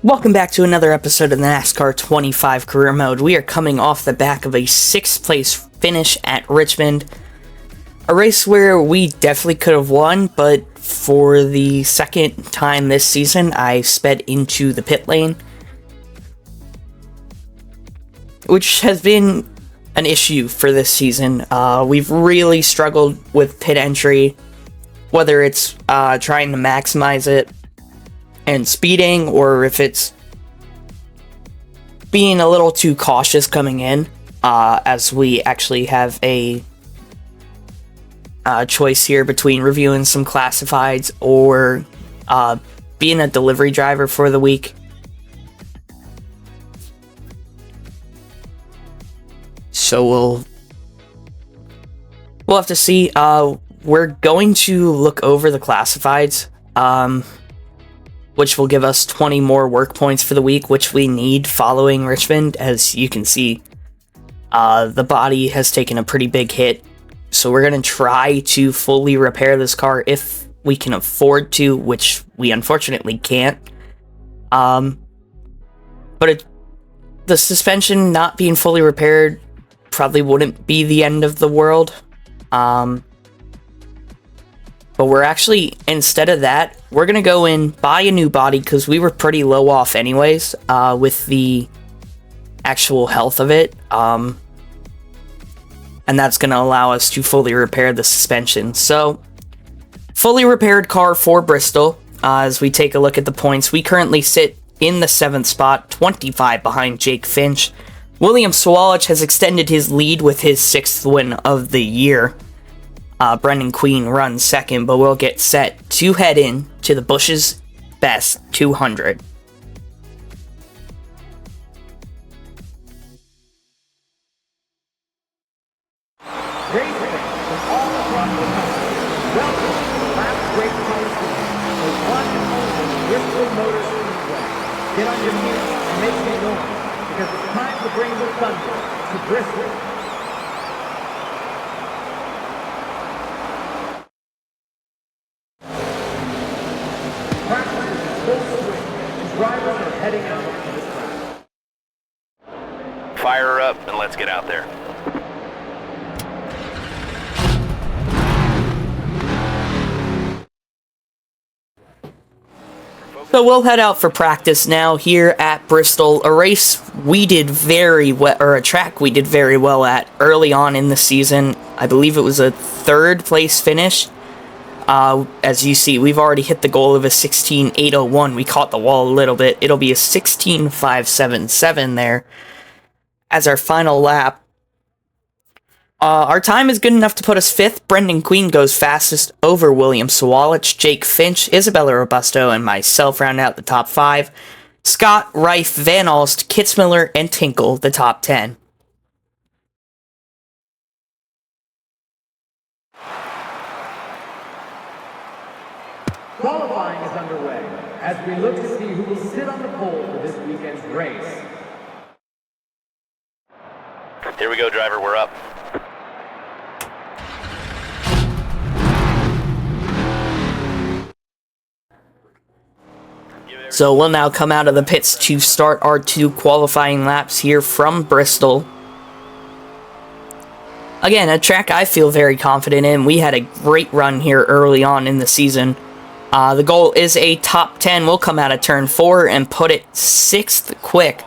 Welcome back to another episode of the NASCAR 25 Career Mode. We are coming off the back of a 6th place finish at Richmond. A race where we definitely could have won, but for the second time this season, I sped into the pit lane, which has been an issue for this season. We've really struggled with pit entry, whether it's trying to maximize it and speeding, or if it's being a little too cautious coming in, as we actually have a choice here between reviewing some classifieds or being a delivery driver for the week. So we'll have to see. We're going to look over the classifieds, which will give us 20 more work points for the week, which we need following Richmond. As you can see, the body has taken a pretty big hit, so we're going to try to fully repair this car if we can afford to, which we unfortunately can't. But the suspension not being fully repaired probably wouldn't be the end of the world. But we're actually, instead of that, we're going to go in, buy a new body, because we were pretty low off anyways, with the actual health of it. And that's going to allow us to fully repair the suspension. So, fully repaired car for Bristol. As we take a look at the points, we currently sit in the 7th spot, 25 behind Jake Finch. William Sawalich has extended his lead with his 6th win of the year. Brendan Queen runs 2nd, but we'll get set to head in to the Bush's Best 200. Get on your feet and make some noise, because it's time to bring the thunder to Bristol. Practice is in full swing, and drivers are heading out to this track. Fire her up and let's get out there. So we'll head out for practice now here at Bristol, a race we did very well, or a track we did very well at early on in the season. I believe it was a 3rd place finish. As you see, we've already hit the goal of a 16.801. We caught the wall a little bit. It'll be a 16.577 there as our final lap. Our time is good enough to put us 5th. Brendan Queen goes fastest over William Sawalich. Jake Finch, Isabella Robusto, and myself round out the top 5. Scott, Reif, Van Alst, Kitzmiller, and Tinkle the top 10. Qualifying is underway as we look to see who will sit on the pole for this weekend's race. Here we go, driver, we're up. So we'll now come out of the pits to start our 2 qualifying laps here from Bristol. Again, a track I feel very confident in. We had a great run here early on in the season. The goal is a top 10. We'll come out of turn 4 and put it 6th quick.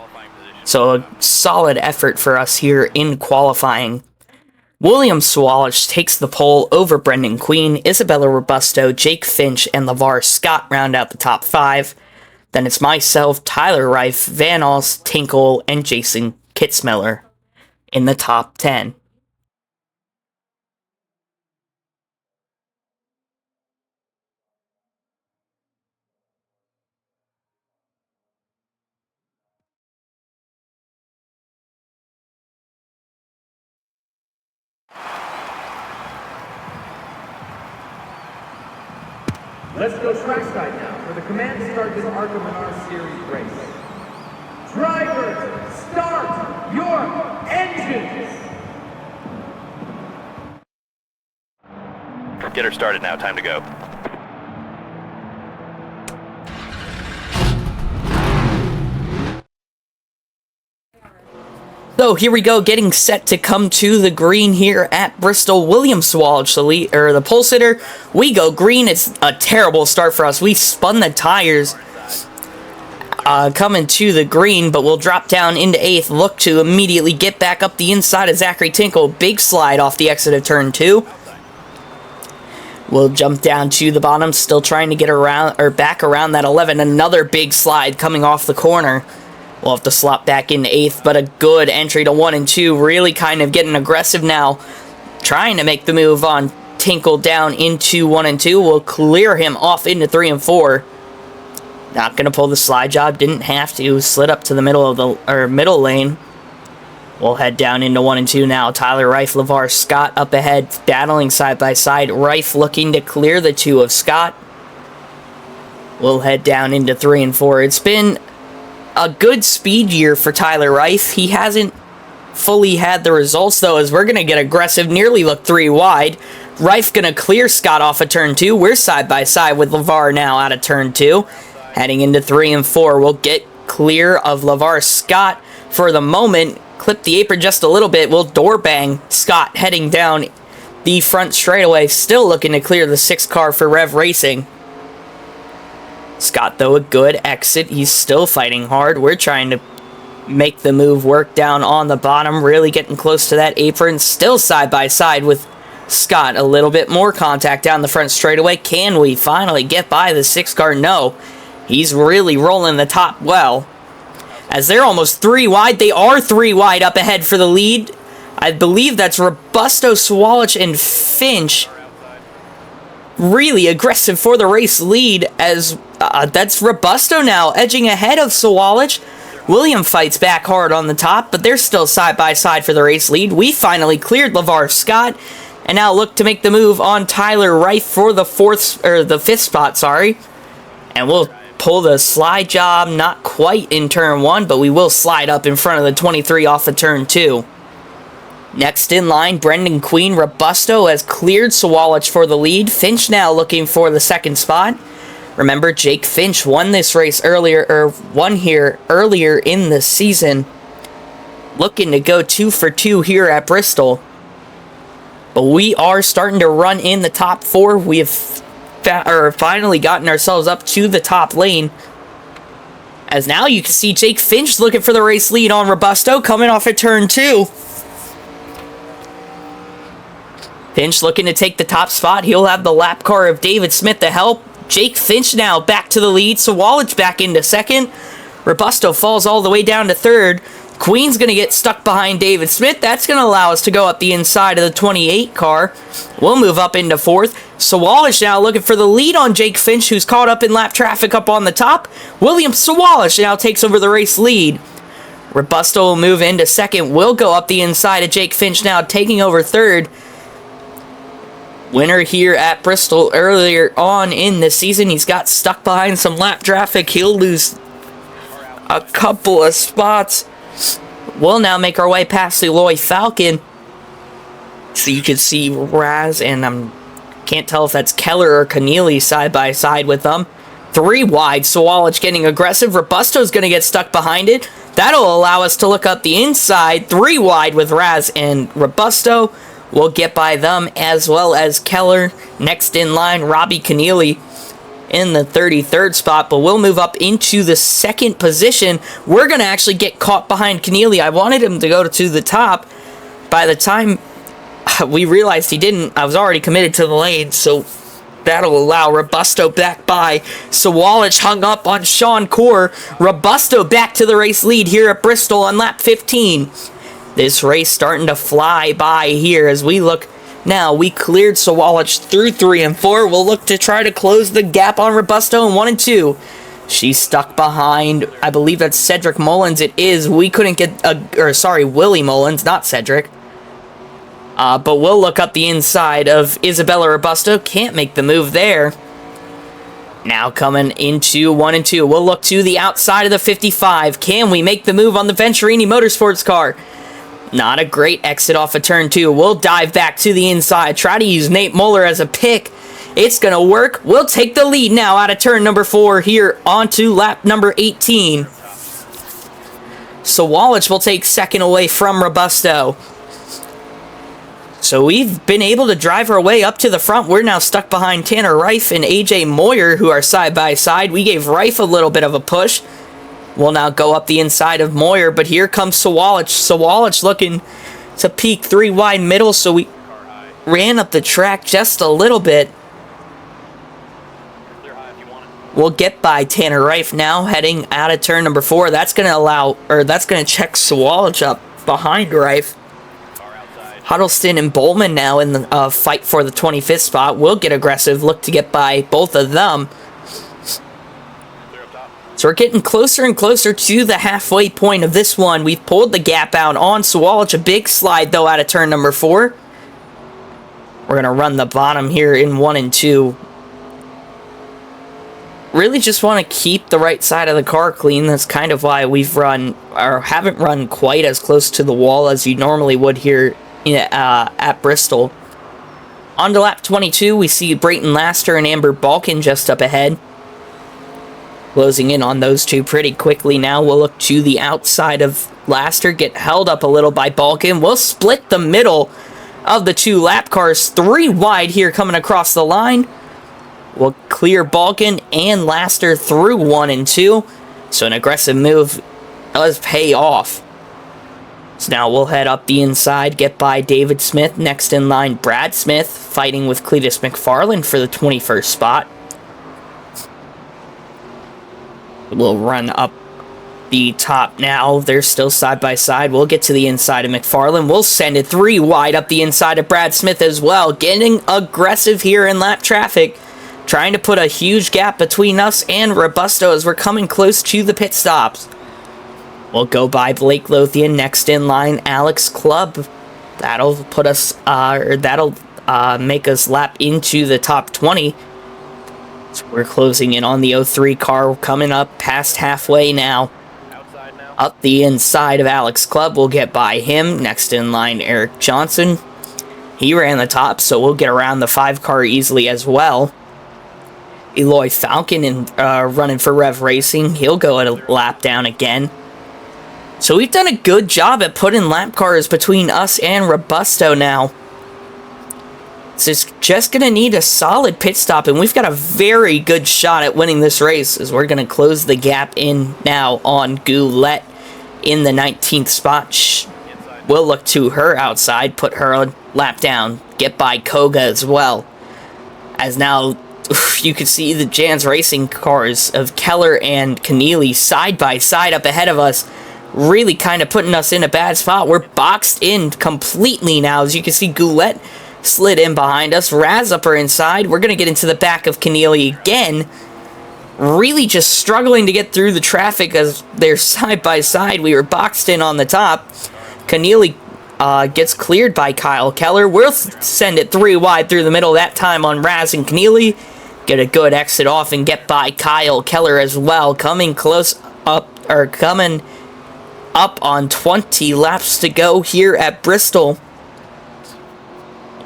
So a solid effort for us here in qualifying. William Sawalich takes the pole over Brendan Queen, Isabella Robusto, Jake Finch, and LeVar Scott round out the top 5. Then it's myself, Tyler Reif, Van Alst, Tinkle, and Jason Kitzmiller in the top 10. Let's go trackside now for the command to start this ARCA Menard Series race. Drivers, start your engines! Get her started now. Time to go. though. Here we go, getting set to come to the green here at Bristol. William Swalch, the pole sitter. We go green. It's a terrible start for us. We spun the tires coming to the green, but we'll drop down into 8th. Look to immediately get back up the inside of Zachary Tinkle. Big slide off the exit of turn 2. We'll jump down to the bottom, still trying to get around or back around that 11. Another big slide coming off the corner. We'll have to slot back into 8th, but a good entry to 1 and 2. Really kind of getting aggressive now, trying to make the move on Tinkle down into 1 and 2. We'll clear him off into 3 and 4. Not going to pull the slide job. Didn't have to. Slid up to the middle of the middle lane. We'll head down into 1 and 2 now. Tyler Reif, LeVar Scott up ahead, battling side by side. Reif looking to clear the 2 of Scott. We'll head down into 3 and 4. It's been a good speed year for Tyler Reif. He hasn't fully had the results, though, as we're going to get aggressive. Nearly look 3 wide. Reif going to clear Scott off of turn 2. We're side by side with LeVar now out of turn 2. Heading into 3 and 4. We'll get clear of LeVar Scott for the moment. Clip the apron just a little bit. We'll door bang Scott heading down the front straightaway. Still looking to clear the 6 car for Rev Racing. Scott, though, a good exit. He's still fighting hard. We're trying to make the move work down on the bottom. Really getting close to that apron. Still side by side with Scott. A little bit more contact down the front straightaway. Can we finally get by the 6 car? No. He's really rolling the top well. As they're almost 3 wide. They are 3 wide up ahead for the lead. I believe that's Robusto, Swalch, and Finch. Really aggressive for the race lead, as that's Robusto now edging ahead of Swalch. William fights back hard on the top, but they're still side by side for the race lead. We finally cleared LeVar Scott, and now look to make the move on Tyler Reif for the 5th spot, sorry. And we'll pull the slide job, not quite in turn 1, but we will slide up in front of the 23 off of turn 2. Next in line, Brendan Queen. Robusto has cleared Swalch for the lead. Finch now looking for the 2nd spot. Remember, Jake Finch won this race earlier in the season. Looking to go 2 for 2 here at Bristol. But we are starting to run in the top 4. We have finally gotten ourselves up to the top lane. As now you can see Jake Finch looking for the race lead on Robusto, coming off at turn 2. Finch looking to take the top spot. He'll have the lap car of David Smith to help. Jake Finch now back to the lead. Swalch back into 2nd. Robusto falls all the way down to 3rd. Queen's going to get stuck behind David Smith. That's going to allow us to go up the inside of the 28 car. We'll move up into 4th. Swalch now looking for the lead on Jake Finch, who's caught up in lap traffic up on the top. William Swalch now takes over the race lead. Robusto will move into 2nd. We'll go up the inside of Jake Finch now, taking over 3rd. Winner here at Bristol earlier on in the season. He's got stuck behind some lap traffic. He'll lose a couple of spots. We'll now make our way past Eloy Falcon. So you can see Raz and can't tell if that's Keller or Keneally side by side with them. 3 wide. Swalch getting aggressive. Robusto's going to get stuck behind it. That'll allow us to look up the inside. 3 wide with Raz and Robusto. We'll get by them as well as Keller. Next in line, Robbie Keneally in the 33rd spot, but we'll move up into the 2nd position. We're going to actually get caught behind Keneally. I wanted him to go to the top. By the time we realized he didn't, I was already committed to the lane, so that'll allow Robusto back by. Swalch hung up on Sean Core. Robusto back to the race lead here at Bristol on lap 15. This race starting to fly by here as we look. Now, we cleared Swalch through 3 and 4. We'll look to try to close the gap on Robusto in 1 and 2. She's stuck behind, I believe that's Cedric Mullins. It is. We couldn't get, Willie Mullins, not Cedric. But we'll look up the inside of Isabella Robusto. Can't make the move there. Now coming into 1 and 2. We'll look to the outside of the 55. Can we make the move on the Venturini Motorsports car? Not a great exit off of turn 2. We'll dive back to the inside. Try to use Nate Muller as a pick. It's going to work. We'll take the lead now out of turn number 4 here onto lap number 18. Sawallich will take second away from Robusto. So we've been able to drive our way up to the front. We're now stuck behind Tanner Reif and AJ Moyer, who are side by side. We gave Reif a little bit of a push. We'll now go up the inside of Moyer, but here comes Sawallich. Sawallich looking to peak 3 wide middle, so we ran up the track just a little bit. We'll get by Tanner Reif now, heading out of turn number 4. That's going to check Sawallich up behind Reif. Huddleston and Bowman now in the fight for the 25th spot. We'll get aggressive, look to get by both of them. So we're getting closer and closer to the halfway point of this one. We've pulled the gap out on Sawallich. A big slide, though, out of turn number 4. We're going to run the bottom here in 1 and 2. Really just want to keep the right side of the car clean. That's kind of why we've run, or haven't run quite as close to the wall as you normally would here at Bristol. On to lap 22, we see Brayton Laster and Amber Balkin just up ahead. Closing in on those two pretty quickly now. We'll look to the outside of Laster, get held up a little by Balkin. We'll split the middle of the 2 lap cars, 3 wide here coming across the line. We'll clear Balkin and Laster through 1 and 2. So an aggressive move does pay off. So now we'll head up the inside, get by David Smith. Next in line, Brad Smith, fighting with Cletus McFarland for the 21st spot. We'll run up the top now. They're still side by side. We'll get to the inside of McFarland. We'll send it 3 wide up the inside of Brad Smith as well. Getting aggressive here in lap traffic. Trying to put a huge gap between us and Robusto as we're coming close to the pit stops. We'll go by Blake Lothian. Next in line, Alex Clubb. That'll put us, make us lap into the top 20. So we're closing in on the 03 car, coming up past halfway now. Up the inside of Alex Clubb, we'll get by him. Next in line, Eric Johnson. He ran the top, so we'll get around the 5 car easily as well. Eloy Falcon running for Rev Racing. He'll go at a lap down again. So we've done a good job at putting lap cars between us and Robusto now. So it's just going to need a solid pit stop, and we've got a very good shot at winning this race, as we're going to close the gap in now on Goulet in the 19th spot. We'll look to her outside, put her a lap down, get by Koga as well. As now you can see the Jans Racing cars of Keller and Keneally side by side up ahead of us, really kind of putting us in a bad spot. We're boxed in completely now. As you can see, Goulet slid in behind us. Raz up her inside. We're going to get into the back of Keneally again. Really just struggling to get through the traffic as they're side by side. We were boxed in on the top. Keneally gets cleared by Kyle Keller. We'll send it 3 wide through the middle that time on Raz and Keneally. Get a good exit off and get by Kyle Keller as well. Coming up on 20 laps to go here at Bristol.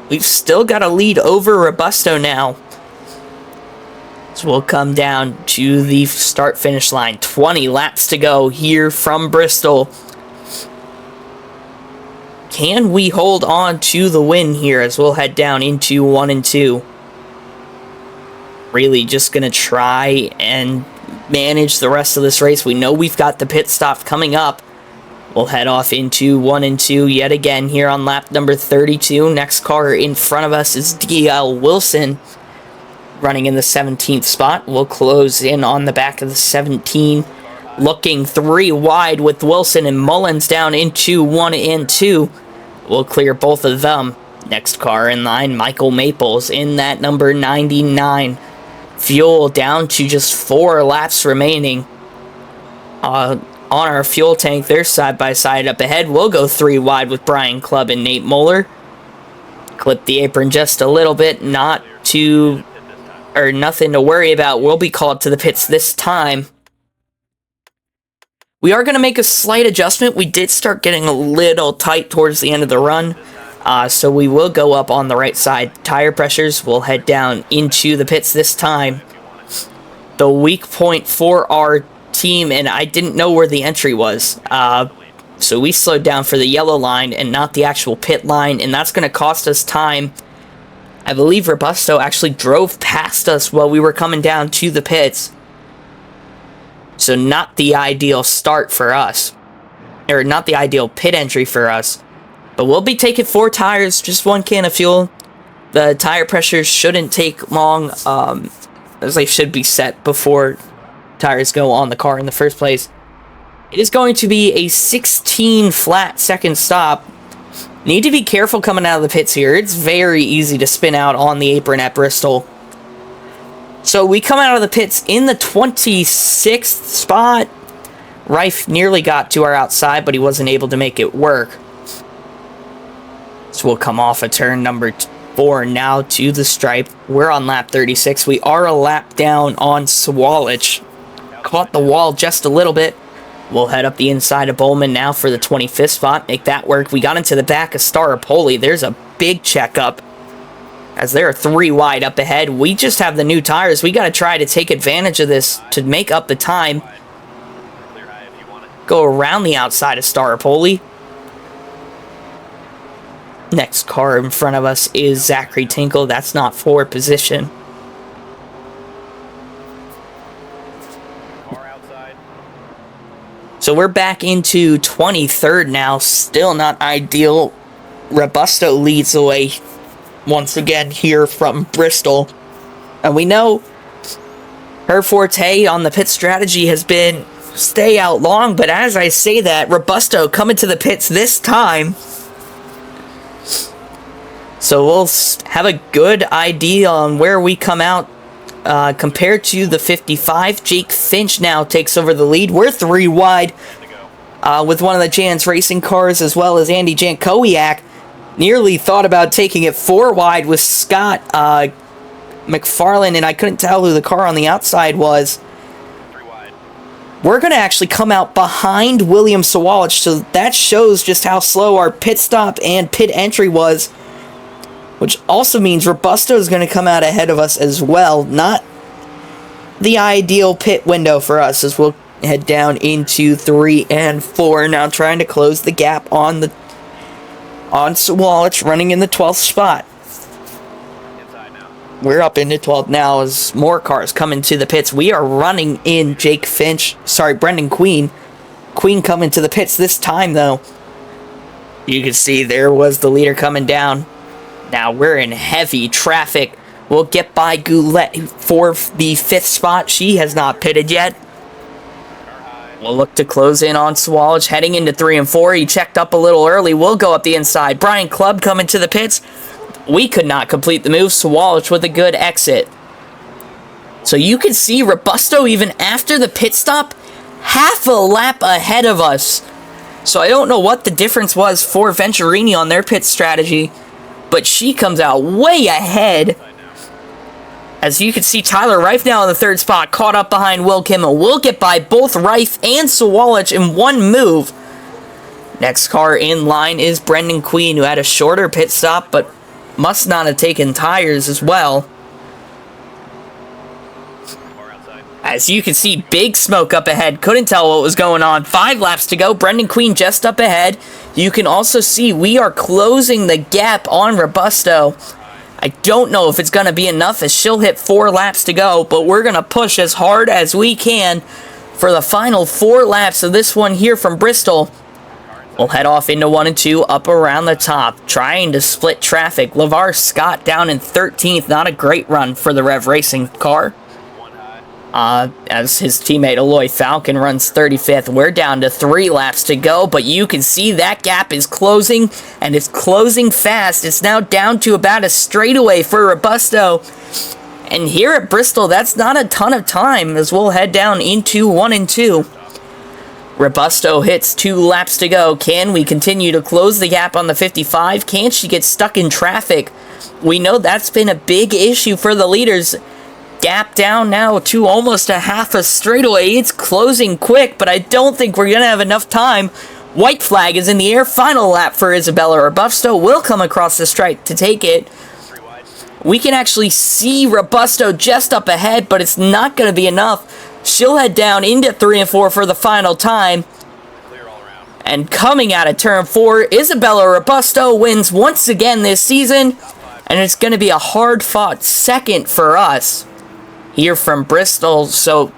We've still got a lead over Robusto now. So we'll come down to the start-finish line. 20 laps to go here from Bristol. Can we hold on to the win here as we'll head down into 1 and 2? Really just going to try and manage the rest of this race. We know we've got the pit stop coming up. We'll head off into 1 and 2 yet again here on lap number 32. Next car in front of us is DL Wilson, running in the 17th spot. We'll close in on the back of the 17, looking 3 wide with Wilson and Mullins down into 1 and 2. We'll clear both of them. Next car in line, Michael Maples in that number 99. Fuel down to just 4 laps remaining. On our fuel tank, they're side by side up ahead. We'll go 3 wide with Brian Clubb and Nate Moeller. Clip the apron just a little bit, nothing to worry about. We'll be called to the pits this time. We are going to make a slight adjustment. We did start getting a little tight towards the end of the run, so we will go up on the right side. Tire pressures will head down into the pits this time. The weak point for our team, and I didn't know where the entry was. So we slowed down for the yellow line and not the actual pit line, and that's going to cost us time. I believe Robusto actually drove past us while we were coming down to the pits. So not the ideal start for us. Or not the ideal pit entry for us. But we'll be taking 4 tires, just 1 can of fuel. The tire pressures shouldn't take long, as they should be set before tires go on the car in the first place. It is going to be a 16 flat second stop. Need to be careful coming out of the pits here. It's very easy to spin out on the apron at Bristol. So we come out of the pits in the 26th spot. Rife nearly got to our outside, but he wasn't able to make it work. So we'll come off of turn number 4 now to the stripe. We're on lap 36. We are a lap down on Sawalich. Caught the wall just a little bit. We'll head up the inside of Bowman now for the 25th spot. Make that work. We got into the back of Staropoli. There's a big checkup, as there are 3 wide up ahead. We just have the new tires. We got to try to take advantage of this to make up the time. Go around the outside of Staropoli. Next car in front of us is Zachary Tinkle. That's not for position. So we're back into 23rd now. Still not ideal. Robusto leads the way once again here from Bristol. And we know her forte on the pit strategy has been stay out long. But as I say that, Robusto coming to the pits this time. So we'll have a good idea on where we come out. Compared to the 55, Jake Finch now takes over the lead. We're 3 wide with one of the Jan's racing cars, as well as Andy Jankowiak. Nearly thought about taking it 4 wide with Scott McFarland, and I couldn't tell who the car on the outside was. We're going to actually come out behind William Sawalich, so that shows just how slow our pit stop and pit entry was. Which also means Robusto is going to come out ahead of us as well. Not the ideal pit window for us, as we'll head down into 3 and 4. Now trying to close the gap on Sawalich, running in the 12th spot. We're up into 12th now as more cars come into the pits. We are running in Brendan Queen. Queen coming to the pits this time, though. You can see there was the leader coming down. Now we're in heavy traffic. We'll get by Goulet for the 5th spot. She has not pitted yet. We'll look to close in on Sawalich heading into 3 and 4. He checked up a little early. We'll go up the inside. Brian Clubb coming to the pits. We could not complete the move. Sawalich with a good exit. So you can see Robusto, even after the pit stop, half a lap ahead of us. So I don't know what the difference was for Venturini on their pit strategy. But she comes out way ahead. As you can see, Tyler Rife now in the 3rd spot, caught up behind Will Kimmel. We'll get by both Rife and Sawalich in one move. Next car in line is Brendan Queen, who had a shorter pit stop, but must not have taken tires as well. As you can see, big smoke up ahead. Couldn't tell what was going on. 5 laps to go. Brendan Queen just up ahead. You can also see we are closing the gap on Robusto. I don't know if it's going to be enough, as she'll hit 4 laps to go, but we're going to push as hard as we can for the final 4 laps of this one here from Bristol. We'll head off into 1 and 2 up around the top, trying to split traffic. LeVar Scott down in 13th. Not a great run for the Rev Racing car. As his teammate Eloy Falcon runs 35th. We're down to 3 laps to go, but you can see that gap is closing, and it's closing fast. It's now down to about a straightaway for Robusto. And here at Bristol, that's not a ton of time, as we'll head down into 1 and 2. Robusto hits 2 laps to go. Can we continue to close the gap on the 55? Can she get stuck in traffic? We know that's been a big issue for the leaders. Gap down now to almost a half a straightaway. It's closing quick, but I don't think we're going to have enough time. White flag is in the air. Final lap for Isabella. Robusto will come across the stripe to take it. We can actually see Robusto just up ahead, but it's not going to be enough. She'll head down into 3 and 4 for the final time. And coming out of turn 4, Isabella Robusto wins once again this season. And it's going to be a hard-fought second for us here from Bristol. So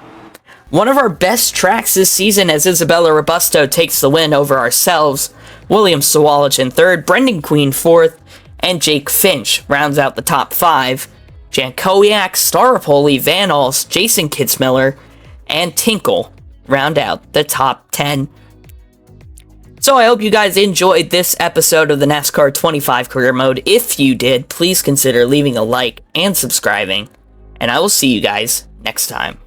one of our best tracks this season as Isabella Robusto takes the win over ourselves. William Sawalich in 3rd, Brendan Queen 4th, and Jake Finch rounds out the top 5. Jan Kowiak, Staropoli, Van Alst, Jason Kitzmiller, and Tinkle round out the top 10. So I hope you guys enjoyed this episode of the NASCAR 25 Career Mode. If you did, please consider leaving a like and subscribing. And I will see you guys next time.